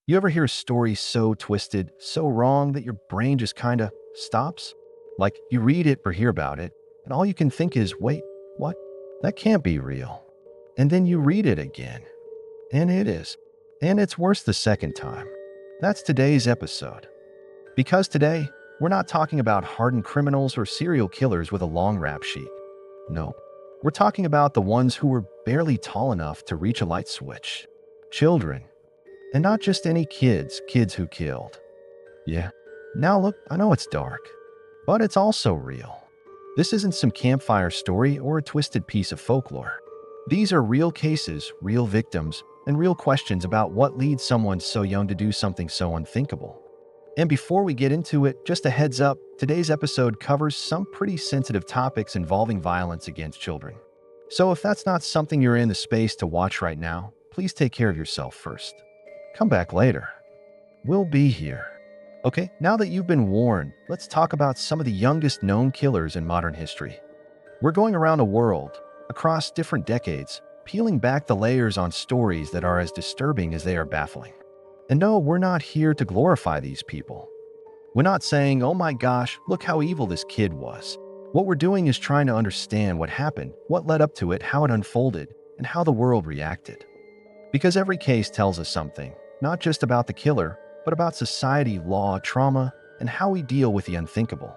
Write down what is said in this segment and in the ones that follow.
You ever hear a story so twisted, so wrong that your brain just kinda stops? Like you read it or hear about it, and all you can think is, wait, what? That can't be real. And then you read it again, and it is. And it's worse the second time. That's today's episode. Because today, we're not talking about hardened criminals or serial killers with a long rap sheet. No. We're talking about the ones who were barely tall enough to reach a light switch. Children. And not just any kids who killed. Yeah. Now look, I know it's dark, but it's also real. This isn't some campfire story or a twisted piece of folklore. These are real cases, real victims, and real questions about what leads someone so young to do something so unthinkable. And before we get into it, just a heads up, today's episode covers some pretty sensitive topics involving violence against children. So if that's not something you're in the space to watch right now, please take care of yourself first. Come back later. We'll be here. Okay, now that you've been warned, let's talk about some of the youngest known killers in modern history. We're going around the world, across different decades, peeling back the layers on stories that are as disturbing as they are baffling. And no, we're not here to glorify these people. We're not saying, oh my gosh, look how evil this kid was. What we're doing is trying to understand what happened, what led up to it, how it unfolded, and how the world reacted. Because every case tells us something, not just about the killer, but about society, law, trauma, and how we deal with the unthinkable.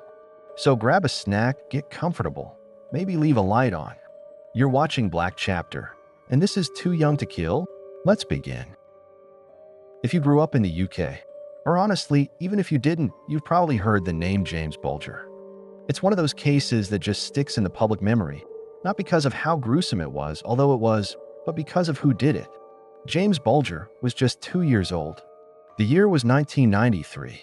So grab a snack, get comfortable, maybe leave a light on. You're watching Black Chapter, and this is Too Young to Kill? Let's begin. If you grew up in the UK, or honestly, even if you didn't, you've probably heard the name James Bulger. It's one of those cases that just sticks in the public memory, not because of how gruesome it was, although it was, but because of who did it. James Bulger was just 2 years old. The year was 1993.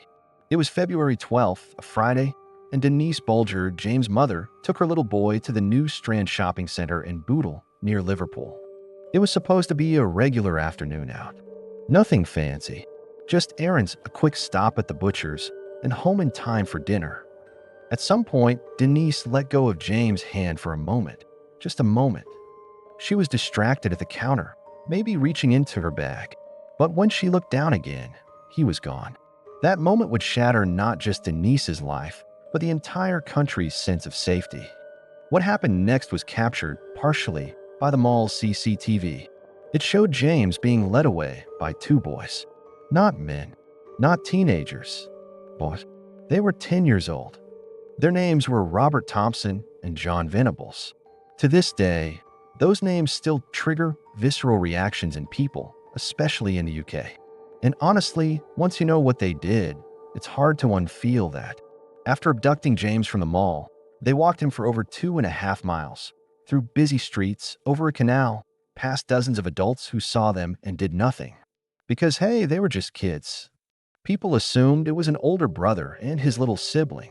It was February 12th, a Friday, and Denise Bulger, James' mother, took her little boy to the New Strand shopping center in Bootle, near Liverpool. It was supposed to be a regular afternoon out. Nothing fancy, just errands, a quick stop at the butcher's, and home in time for dinner. At some point, Denise let go of James' hand for a moment, just a moment. She was distracted at the counter, maybe reaching into her bag. But when she looked down again, he was gone. That moment would shatter not just Denise's life, but the entire country's sense of safety. What happened next was captured, partially, by the mall's CCTV. It showed James being led away by two boys. Not men, not teenagers, but they were 10 years old. Their names were Robert Thompson and John Venables. To this day, those names still trigger visceral reactions in people, especially in the UK. And honestly, once you know what they did, it's hard to unfeel that. After abducting James from the mall, they walked him for over 2.5 miles, through busy streets, over a canal, past dozens of adults who saw them and did nothing. Because hey, they were just kids. People assumed it was an older brother and his little sibling.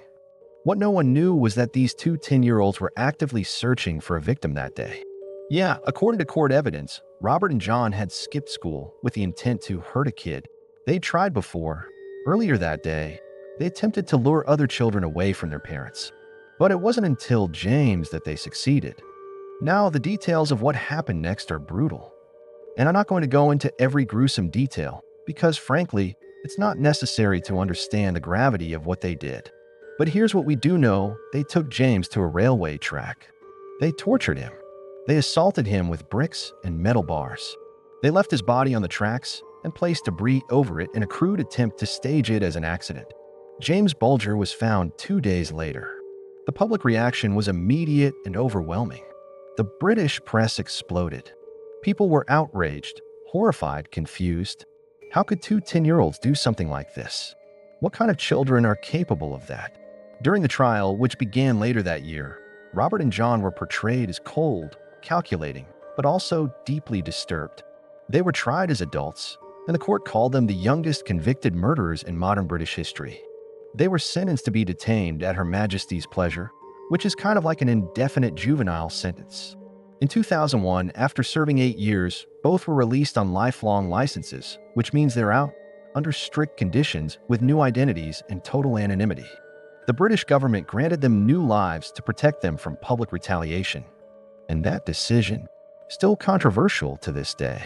What no one knew was that these two 10-year-olds were actively searching for a victim that day. Yeah, according to court evidence, Robert and John had skipped school with the intent to hurt a kid they'd tried before. Earlier that day, they attempted to lure other children away from their parents. But it wasn't until James that they succeeded. Now, the details of what happened next are brutal. And I'm not going to go into every gruesome detail, because frankly, it's not necessary to understand the gravity of what they did. But here's what we do know: they took James to a railway track. They tortured him. They assaulted him with bricks and metal bars. They left his body on the tracks and placed debris over it in a crude attempt to stage it as an accident. James Bulger was found 2 days later. The public reaction was immediate and overwhelming. The British press exploded. People were outraged, horrified, confused. How could two 10-year-olds do something like this? What kind of children are capable of that? During the trial, which began later that year, Robert and John were portrayed as cold, calculating, but also deeply disturbed. They were tried as adults, and the court called them the youngest convicted murderers in modern British history. They were sentenced to be detained at Her Majesty's pleasure, which is kind of like an indefinite juvenile sentence. In 2001, after serving 8 years, both were released on lifelong licenses, which means they're out under strict conditions with new identities and total anonymity. The British government granted them new lives to protect them from public retaliation. And that decision, still controversial to this day.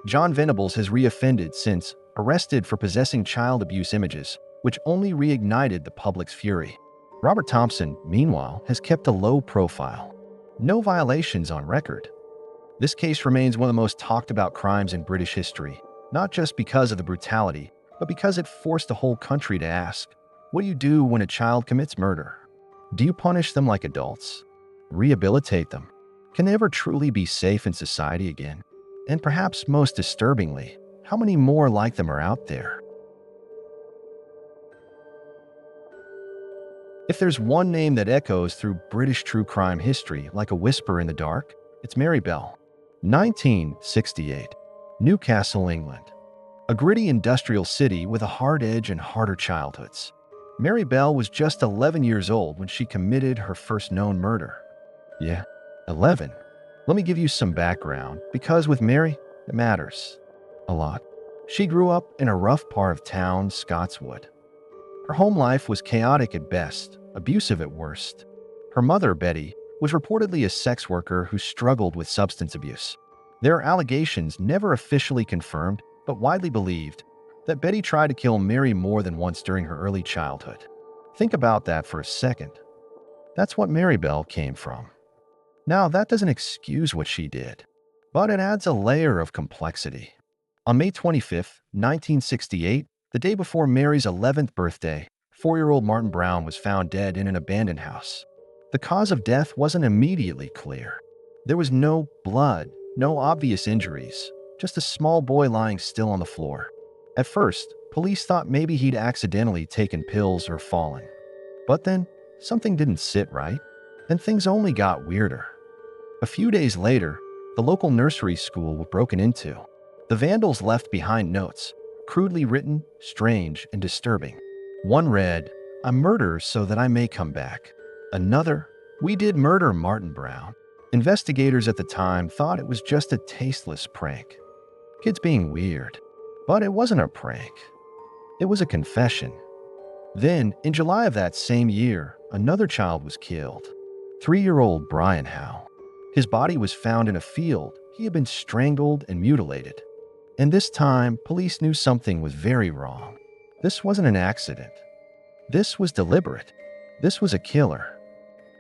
John Venables has reoffended since, arrested for possessing child abuse images, which only reignited the public's fury. Robert Thompson, meanwhile, has kept a low profile. No violations on record. This case remains one of the most talked about crimes in British history, not just because of the brutality, but because it forced the whole country to ask, what do you do when a child commits murder? Do you punish them like adults? Rehabilitate them? Can they ever truly be safe in society again? And perhaps most disturbingly, how many more like them are out there? If there's one name that echoes through British true crime history like a whisper in the dark, it's Mary Bell. 1968. Newcastle, England. A gritty industrial city with a hard edge and harder childhoods. Mary Bell was just 11 years old when she committed her first known murder. Yeah, 11. Let me give you some background, because with Mary, it matters. A lot. She grew up in a rough part of town, Scotswood. Her home life was chaotic at best, abusive at worst. Her mother, Betty, was reportedly a sex worker who struggled with substance abuse. There are allegations, never officially confirmed, but widely believed, that Betty tried to kill Mary more than once during her early childhood. Think about that for a second. That's what Mary Bell came from. Now, that doesn't excuse what she did, but it adds a layer of complexity. On May 25, 1968, the day before Mary's 11th birthday, 4-year-old Martin Brown was found dead in an abandoned house. The cause of death wasn't immediately clear. There was no blood, no obvious injuries, just a small boy lying still on the floor. At first, police thought maybe he'd accidentally taken pills or fallen. But then, something didn't sit right, and things only got weirder. A few days later, the local nursery school was broken into. The vandals left behind notes, crudely written, strange, and disturbing. One read, "I'm murdered so that I may come back." Another, "We did murder Martin Brown." Investigators at the time thought it was just a tasteless prank. Kids being weird. But it wasn't a prank. It was a confession. Then, in July of that same year, another child was killed. 3-year-old Brian Howe. His body was found in a field. He had been strangled and mutilated. And this time, police knew something was very wrong. This wasn't an accident. This was deliberate. This was a killer.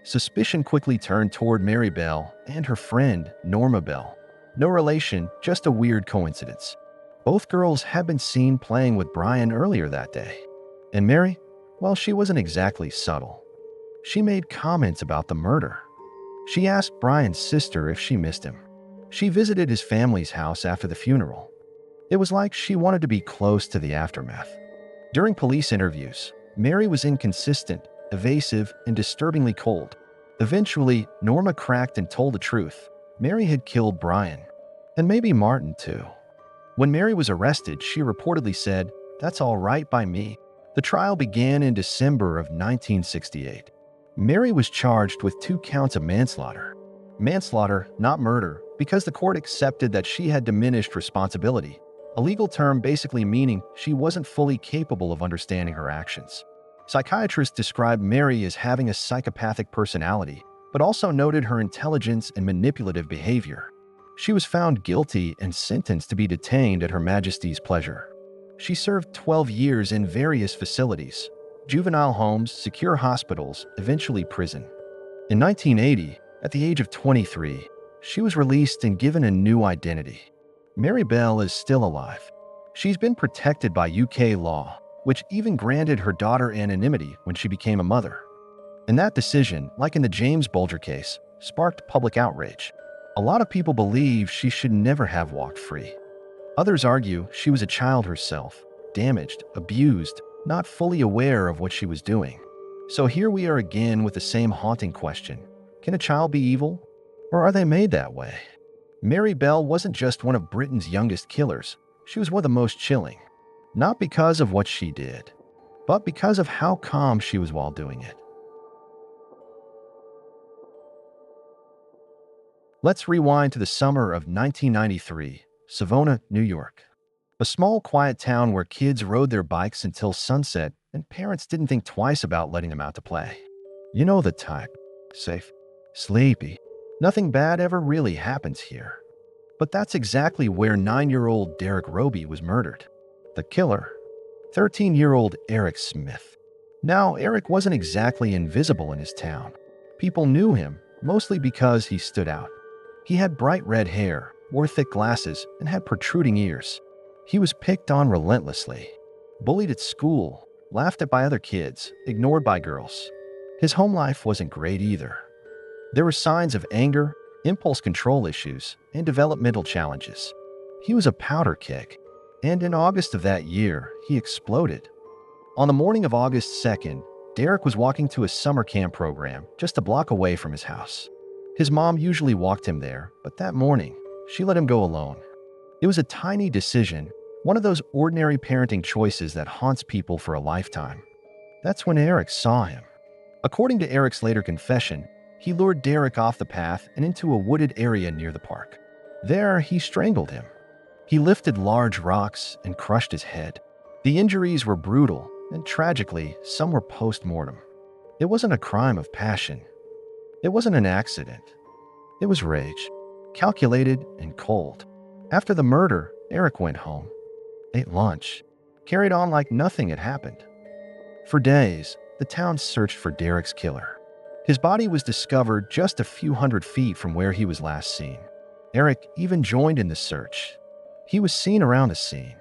Suspicion quickly turned toward Mary Bell and her friend, Norma Bell. No relation, just a weird coincidence. Both girls had been seen playing with Brian earlier that day. And Mary, well, she wasn't exactly subtle. She made comments about the murder. She asked Brian's sister if she missed him. She visited his family's house after the funeral. It was like she wanted to be close to the aftermath. During police interviews, Mary was inconsistent, evasive, and disturbingly cold. Eventually, Norma cracked and told the truth. Mary had killed Brian. And maybe Martin, too. When Mary was arrested, she reportedly said, "That's all right by me." The trial began in December of 1968. Mary was charged with 2 counts of manslaughter. Manslaughter, not murder, because the court accepted that she had diminished responsibility, a legal term basically meaning she wasn't fully capable of understanding her actions. Psychiatrists described Mary as having a psychopathic personality, but also noted her intelligence and manipulative behavior. She was found guilty and sentenced to be detained at Her Majesty's pleasure. She served 12 years in various facilities, juvenile homes, secure hospitals, eventually prison. In 1980, at the age of 23, she was released and given a new identity. Mary Bell is still alive. She's been protected by UK law, which even granted her daughter anonymity when she became a mother. And that decision, like in the James Bulger case, sparked public outrage. A lot of people believe she should never have walked free. Others argue she was a child herself, damaged, abused, not fully aware of what she was doing. So here we are again with the same haunting question. Can a child be evil? Or are they made that way? Mary Bell wasn't just one of Britain's youngest killers. She was one of the most chilling. Not because of what she did, but because of how calm she was while doing it. Let's rewind to the summer of 1993, Savona, New York. A small, quiet town where kids rode their bikes until sunset and parents didn't think twice about letting them out to play. You know the type. Safe, sleepy. Nothing bad ever really happens here. But that's exactly where 9-year-old Derek Roby was murdered. The killer, 13-year-old Eric Smith. Now, Eric wasn't exactly invisible in his town. People knew him, mostly because he stood out. He had bright red hair, wore thick glasses, and had protruding ears. He was picked on relentlessly, bullied at school, laughed at by other kids, ignored by girls. His home life wasn't great either. There were signs of anger, impulse control issues, and developmental challenges. He was a powder keg, and in August of that year, he exploded. On the morning of August 2nd, Derek was walking to a summer camp program just a block away from his house. His mom usually walked him there, but that morning, she let him go alone. It was a tiny decision, one of those ordinary parenting choices that haunts people for a lifetime. That's when Eric saw him. According to Eric's later confession, he lured Derek off the path and into a wooded area near the park. There, he strangled him. He lifted large rocks and crushed his head. The injuries were brutal, and tragically, some were post-mortem. It wasn't a crime of passion. It wasn't an accident. It was rage, calculated and cold. After the murder, Eric went home, ate lunch, carried on like nothing had happened. For days, the town searched for Derek's killer. His body was discovered just a few hundred feet from where he was last seen. Eric even joined in the search. He was seen around the scene,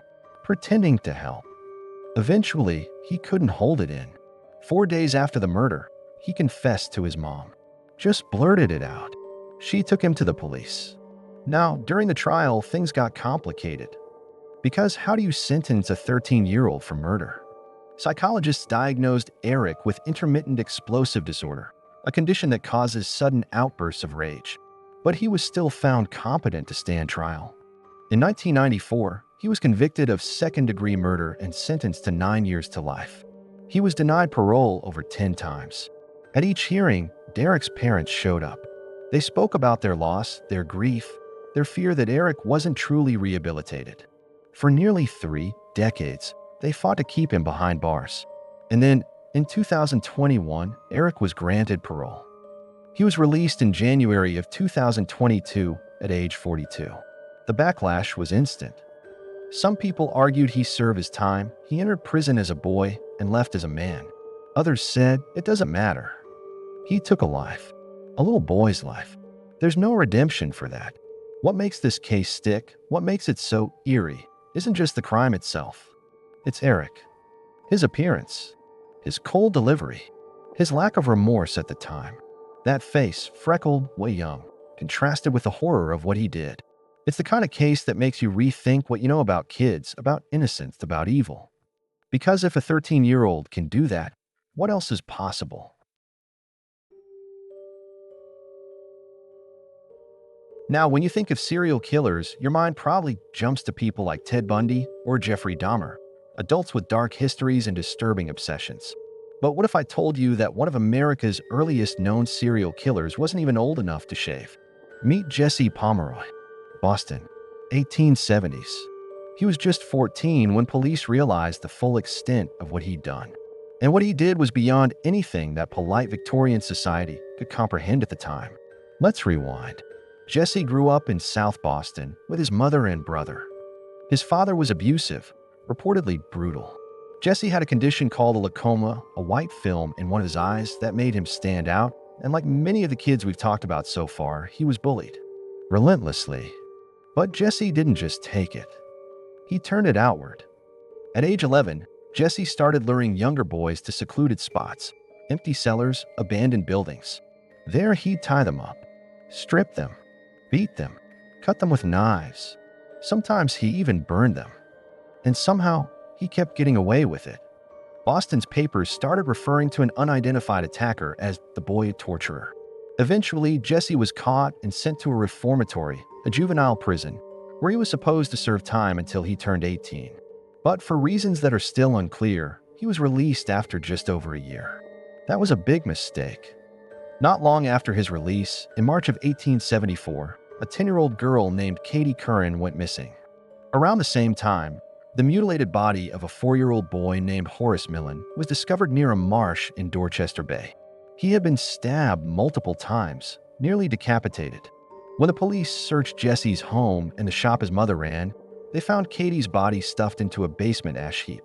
pretending to help. Eventually, he couldn't hold it in. 4 days after the murder, he confessed to his mom. Just blurted it out. She took him to the police. Now, during the trial, things got complicated. Because how do you sentence a 13-year-old for murder? Psychologists diagnosed Eric with intermittent explosive disorder, a condition that causes sudden outbursts of rage. But he was still found competent to stand trial. In 1994, he was convicted of second-degree murder and sentenced to 9 years to life. He was denied parole over 10 times. At each hearing, Derek's parents showed up. They spoke about their loss, their grief, their fear that Eric wasn't truly rehabilitated. For nearly 3 decades, they fought to keep him behind bars. And then, in 2021, Eric was granted parole. He was released in January of 2022 at age 42. The backlash was instant. Some people argued he served his time, he entered prison as a boy and left as a man. Others said it doesn't matter. He took a life, a little boy's life. There's no redemption for that. What makes this case stick, what makes it so eerie, isn't just the crime itself. It's Eric. His appearance, his cold delivery, his lack of remorse at the time. That face, freckled, way young, contrasted with the horror of what he did. It's the kind of case that makes you rethink what you know about kids, about innocence, about evil. Because if a 13-year-old can do that, what else is possible? Now, when you think of serial killers, your mind probably jumps to people like Ted Bundy or Jeffrey Dahmer, adults with dark histories and disturbing obsessions. But what if I told you that one of America's earliest known serial killers wasn't even old enough to shave? Meet Jesse Pomeroy, Boston, 1870s. He was just 14 when police realized the full extent of what he'd done. And what he did was beyond anything that polite Victorian society could comprehend at the time. Let's rewind. Jesse grew up in South Boston with his mother and brother. His father was abusive, reportedly brutal. Jesse had a condition called a glaucoma, a white film in one of his eyes that made him stand out, and like many of the kids we've talked about so far, he was bullied relentlessly. But Jesse didn't just take it. He turned it outward. At age 11, Jesse started luring younger boys to secluded spots, empty cellars, abandoned buildings. There he'd tie them up, strip them, beat them, cut them with knives. Sometimes he even burned them. And somehow, he kept getting away with it. Boston's papers started referring to an unidentified attacker as the boy torturer. Eventually, Jesse was caught and sent to a reformatory, a juvenile prison, where he was supposed to serve time until he turned 18. But for reasons that are still unclear, he was released after just over a year. That was a big mistake. Not long after his release, in March of 1874, a 10-year-old girl named Katie Curran went missing. Around the same time, the mutilated body of a 4-year-old boy named Horace Millen was discovered near a marsh in Dorchester Bay. He had been stabbed multiple times, nearly decapitated. When the police searched Jesse's home and the shop his mother ran, They found Katie's body stuffed into a basement ash heap.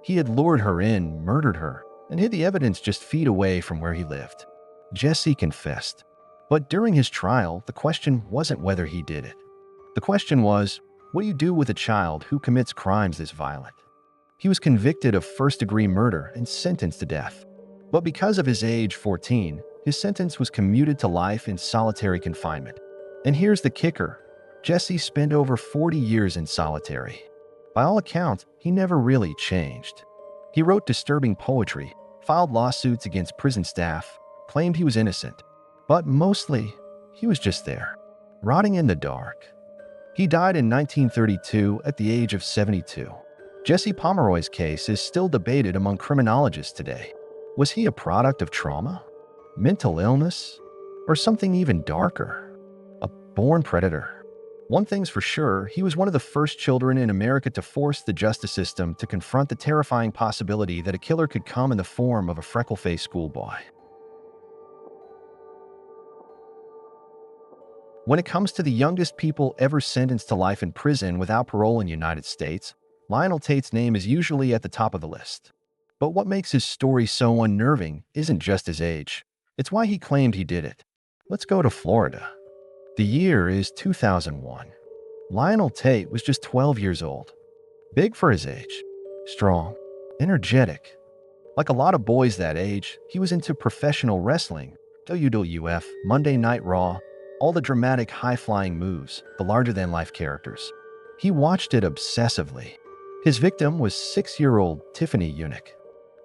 He had lured her in, murdered her, and hid the evidence just feet away from where he lived. Jesse confessed. But during his trial, the question wasn't whether he did it. The question was, what do you do with a child who commits crimes this violent? He was convicted of first-degree murder and sentenced to death. But because of his age, 14, his sentence was commuted to life in solitary confinement. And here's the kicker. Jesse spent over 40 years in solitary. By all accounts, he never really changed. He wrote disturbing poetry, filed lawsuits against prison staff, claimed he was innocent. But mostly, he was just there, rotting in the dark. He died in 1932 at the age of 72. Jesse Pomeroy's case is still debated among criminologists today. Was he a product of trauma, mental illness, or something even darker? A born predator? One thing's for sure, he was one of the first children in America to force the justice system to confront the terrifying possibility that a killer could come in the form of a freckle-faced schoolboy. When it comes to the youngest people ever sentenced to life in prison without parole in the United States, Lionel Tate's name is usually at the top of the list. But what makes his story so unnerving isn't just his age. It's why he claimed he did it. Let's go to Florida. The year is 2001. Lionel Tate was just 12 years old. Big for his age. Strong. Energetic. Like a lot of boys that age, he was into professional wrestling, WWF, Monday Night Raw, all the dramatic high-flying moves, the larger-than-life characters. He watched it obsessively. His victim was 6-year-old Tiffany Eunuch.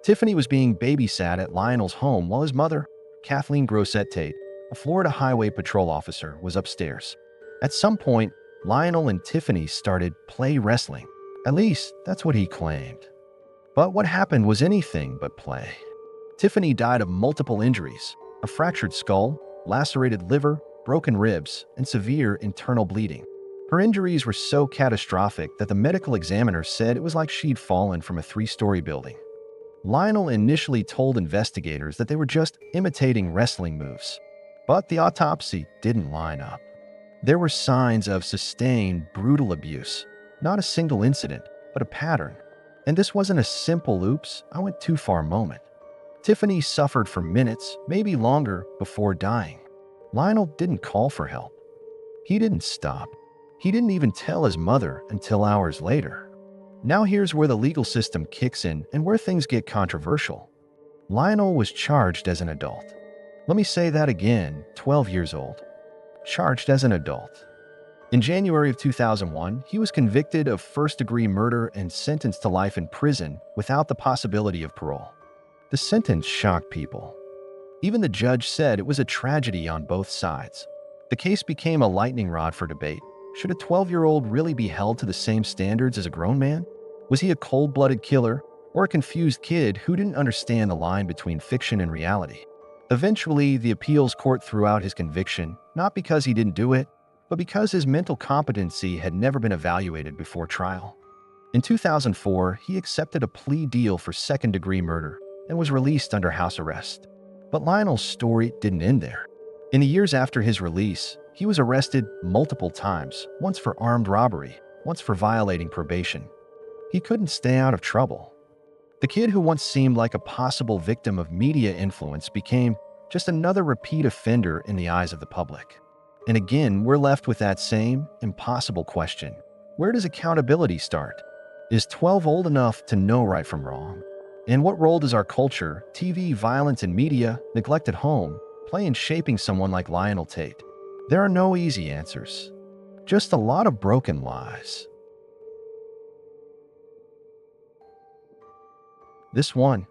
Tiffany was being babysat at Lionel's home while his mother, Kathleen Grossette Tate, a Florida Highway Patrol officer, was upstairs. At some point, Lionel and Tiffany started play wrestling. At least, that's what he claimed. But what happened was anything but play. Tiffany died of multiple injuries, a fractured skull, lacerated liver, broken ribs, and severe internal bleeding. Her injuries were so catastrophic that the medical examiner said it was like she'd fallen from a 3-story building. Lionel initially told investigators that they were just imitating wrestling moves. But the autopsy didn't line up. There were signs of sustained, brutal abuse. Not a single incident, but a pattern. And this wasn't a simple oops, I went too far moment. Tiffany suffered for minutes, maybe longer, before dying. Lionel didn't call for help. He didn't stop. He didn't even tell his mother until hours later. Now here's where the legal system kicks in and where things get controversial. Lionel was charged as an adult. Let me say that again, 12 years old. Charged as an adult. In January of 2001, he was convicted of first-degree murder and sentenced to life in prison without the possibility of parole. The sentence shocked people. Even the judge said it was a tragedy on both sides. The case became a lightning rod for debate. Should a 12-year-old really be held to the same standards as a grown man? Was he a cold-blooded killer or a confused kid who didn't understand the line between fiction and reality? Eventually, the appeals court threw out his conviction, not because he didn't do it, but because his mental competency had never been evaluated before trial. In 2004, he accepted a plea deal for second-degree murder and was released under house arrest. But Lionel's story didn't end there. In the years after his release, he was arrested multiple times, once for armed robbery, once for violating probation. He couldn't stay out of trouble. The kid who once seemed like a possible victim of media influence became just another repeat offender in the eyes of the public. And again, we're left with that same impossible question. Where does accountability start? Is 12 old enough to know right from wrong? And what role does our culture, TV, violence, and media, neglect at home, play in shaping someone like Lionel Tate? There are no easy answers. Just a lot of broken lies. This one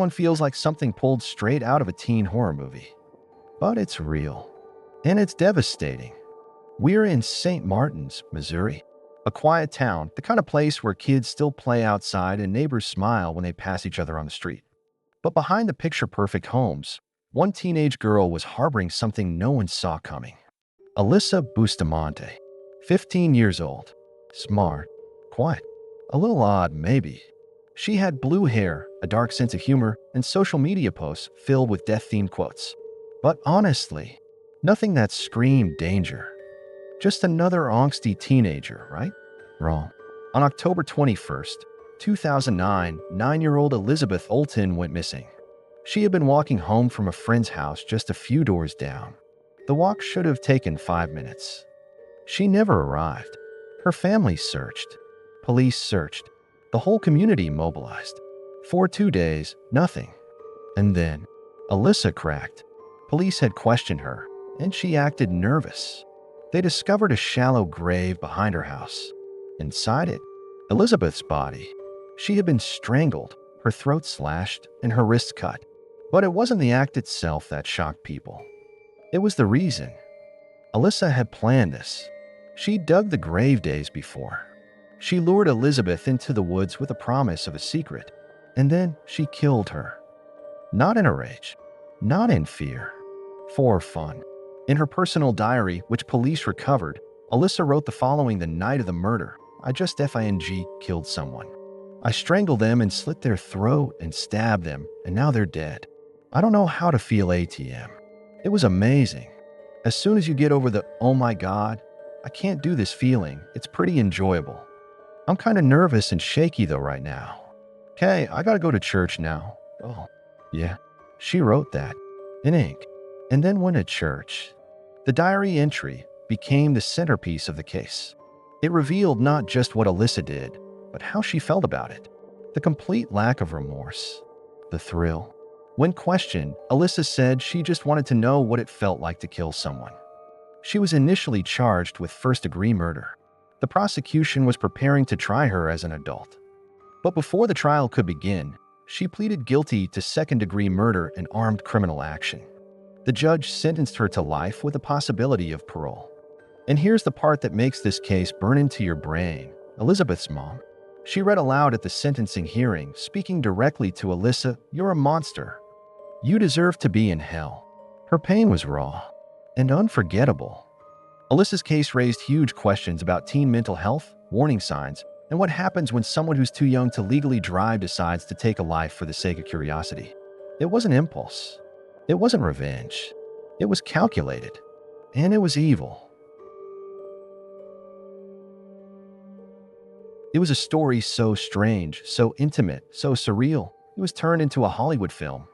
feels like something pulled straight out of a teen horror movie. But it's real. And it's devastating. We're in St. Martin's, Missouri. A quiet town, the kind of place where kids still play outside and neighbors smile when they pass each other on the street. But behind the picture-perfect homes, one teenage girl was harboring something no one saw coming. Alyssa Bustamante, 15 years old. Smart. Quiet. A little odd, maybe. She had blue hair, a dark sense of humor, and social media posts filled with death-themed quotes. But honestly, nothing that screamed danger. Just another angsty teenager, right? Wrong. On October 21st, 2009, 9-year-old Elizabeth Olton went missing. She had been walking home from a friend's house just a few doors down. The walk should have taken 5 minutes. She never arrived. Her family searched. Police searched. The whole community mobilized. For 2 days, nothing. And then, Alyssa cracked. Police had questioned her, and she acted nervous. They discovered a shallow grave behind her house. Inside it, Elizabeth's body. She had been strangled, her throat slashed, and her wrists cut. But it wasn't the act itself that shocked people. It was the reason. Alyssa had planned this. She dug the grave days before. She lured Elizabeth into the woods with a promise of a secret, and then she killed her. Not in a rage, not in fear, for fun. In her personal diary, which police recovered, Alyssa wrote the following the night of the murder. I just killed someone. I strangled them and slit their throat and stabbed them, and now they're dead. I don't know how to feel ATM. It was amazing. As soon as you get over the, oh my God, I can't do this feeling, it's pretty enjoyable. I'm kind of nervous and shaky though right now. Okay, I gotta go to church now. Oh, yeah. She wrote that in ink and then went to church. The diary entry became the centerpiece of the case. It revealed not just what Alyssa did, but how she felt about it. The complete lack of remorse. The thrill. When questioned, Alyssa said she just wanted to know what it felt like to kill someone. She was initially charged with first-degree murder. The prosecution was preparing to try her as an adult. But before the trial could begin, she pleaded guilty to second-degree murder and armed criminal action. The judge sentenced her to life with a possibility of parole. And here's the part that makes this case burn into your brain. Elizabeth's mom. She read aloud at the sentencing hearing, speaking directly to Alyssa, "You're a monster. You deserve to be in hell." Her pain was raw and unforgettable. Alyssa's case raised huge questions about teen mental health, warning signs, and what happens when someone who's too young to legally drive decides to take a life for the sake of curiosity. It wasn't impulse. It wasn't revenge. It was calculated. And it was evil. It was a story so strange, so intimate, so surreal, it was turned into a Hollywood film.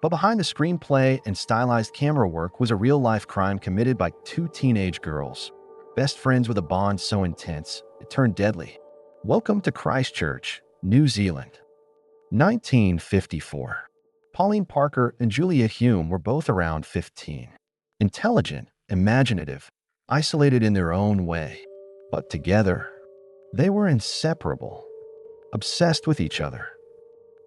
But behind the screenplay and stylized camera work was a real-life crime committed by 2 teenage girls, best friends with a bond so intense, it turned deadly. Welcome to Christchurch, New Zealand. 1954. Pauline Parker and Juliet Hume were both around 15. Intelligent, imaginative, isolated in their own way. But together, they were inseparable, obsessed with each other.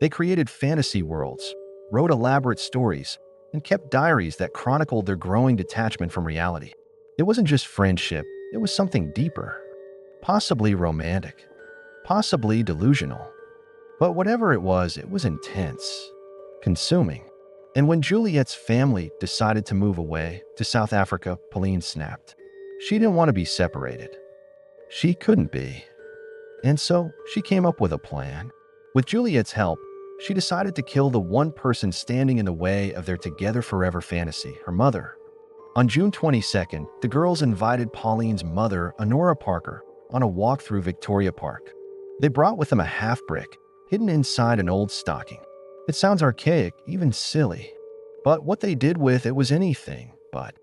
They created fantasy worlds, wrote elaborate stories, and kept diaries that chronicled their growing detachment from reality. It wasn't just friendship, it was something deeper. Possibly romantic, possibly delusional. But whatever it was intense, consuming. And when Juliet's family decided to move away to South Africa, Pauline snapped. She didn't want to be separated. She couldn't be. And so she came up with a plan. With Juliet's help, she decided to kill the one person standing in the way of their together forever fantasy, her mother. On June 22nd, the girls invited Pauline's mother, Honora Parker, on a walk through Victoria Park. They brought with them a half-brick, hidden inside an old stocking. It sounds archaic, even silly. But what they did with it was anything but.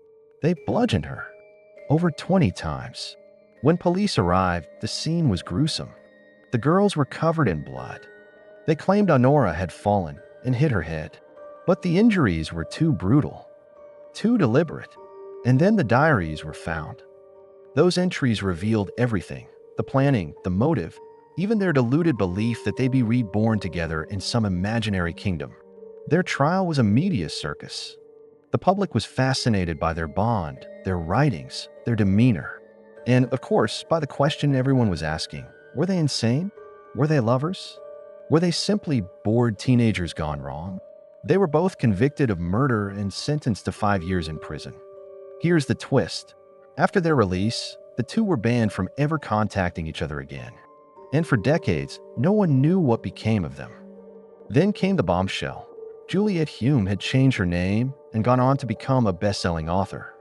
They bludgeoned her. Over 20 times. When police arrived, the scene was gruesome. The girls were covered in blood. They claimed Honora had fallen and hit her head. But the injuries were too brutal, too deliberate. And then the diaries were found. Those entries revealed everything, the planning, the motive, even their deluded belief that they'd be reborn together in some imaginary kingdom. Their trial was a media circus. The public was fascinated by their bond, their writings, their demeanor. And, of course, by the question everyone was asking, were they insane? Were they lovers? Were they simply bored teenagers gone wrong? They were both convicted of murder and sentenced to 5 years in prison. Here's the twist. After their release, the two were banned from ever contacting each other again. And for decades, no one knew what became of them. Then came the bombshell. Juliet Hume had changed her name and gone on to become a best-selling author.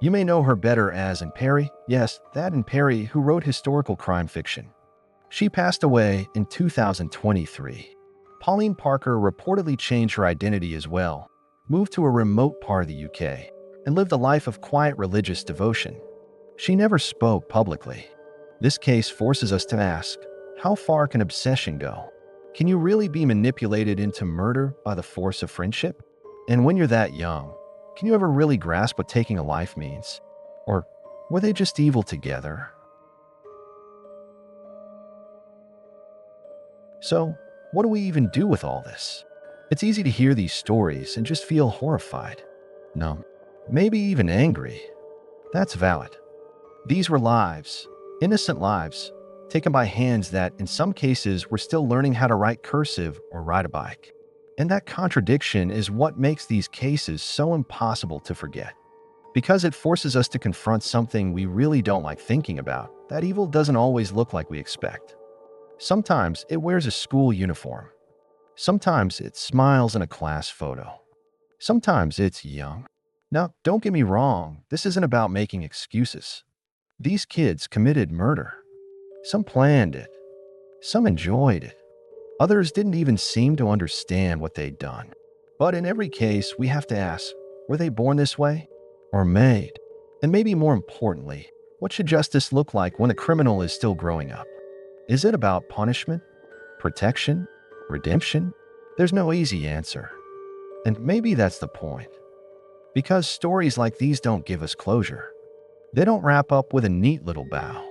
You may know her better as Anne Perry, yes, that Anne Perry who wrote historical crime fiction. She passed away in 2023. Pauline Parker reportedly changed her identity as well, moved to a remote part of the UK, and lived a life of quiet religious devotion. She never spoke publicly. This case forces us to ask, how far can obsession go? Can you really be manipulated into murder by the force of friendship? And when you're that young, can you ever really grasp what taking a life means? Or were they just evil together? So, what do we even do with all this? It's easy to hear these stories and just feel horrified, numb, maybe even angry. That's valid. These were lives, innocent lives, taken by hands that, in some cases, were still learning how to write cursive or ride a bike. And that contradiction is what makes these cases so impossible to forget. Because it forces us to confront something we really don't like thinking about, that evil doesn't always look like we expect. Sometimes it wears a school uniform. Sometimes it smiles in a class photo. Sometimes it's young. Now, don't get me wrong, this isn't about making excuses. These kids committed murder. Some planned it. Some enjoyed it. Others didn't even seem to understand what they'd done. But in every case, we have to ask, were they born this way or made? And maybe more importantly, what should justice look like when a criminal is still growing up? Is it about punishment, protection, redemption? There's no easy answer. And maybe that's the point. Because stories like these don't give us closure. They don't wrap up with a neat little bow.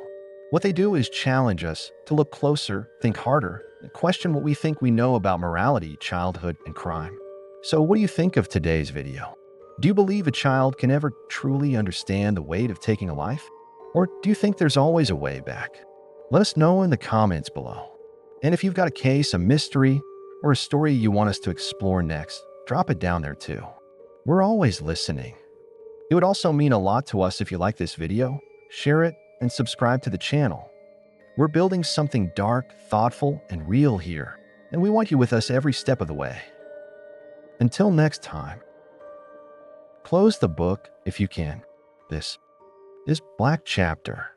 What they do is challenge us to look closer, think harder, and question what we think we know about morality, childhood, and crime. So what do you think of today's video? Do you believe a child can ever truly understand the weight of taking a life? Or do you think there's always a way back? Let us know in the comments below. And if you've got a case, a mystery, or a story you want us to explore next, drop it down there too. We're always listening. It would also mean a lot to us if you like this video, share it, and subscribe to the channel. We're building something dark, thoughtful, and real here, and we want you with us every step of the way. Until next time, close the book if you can. This is Black Chapter.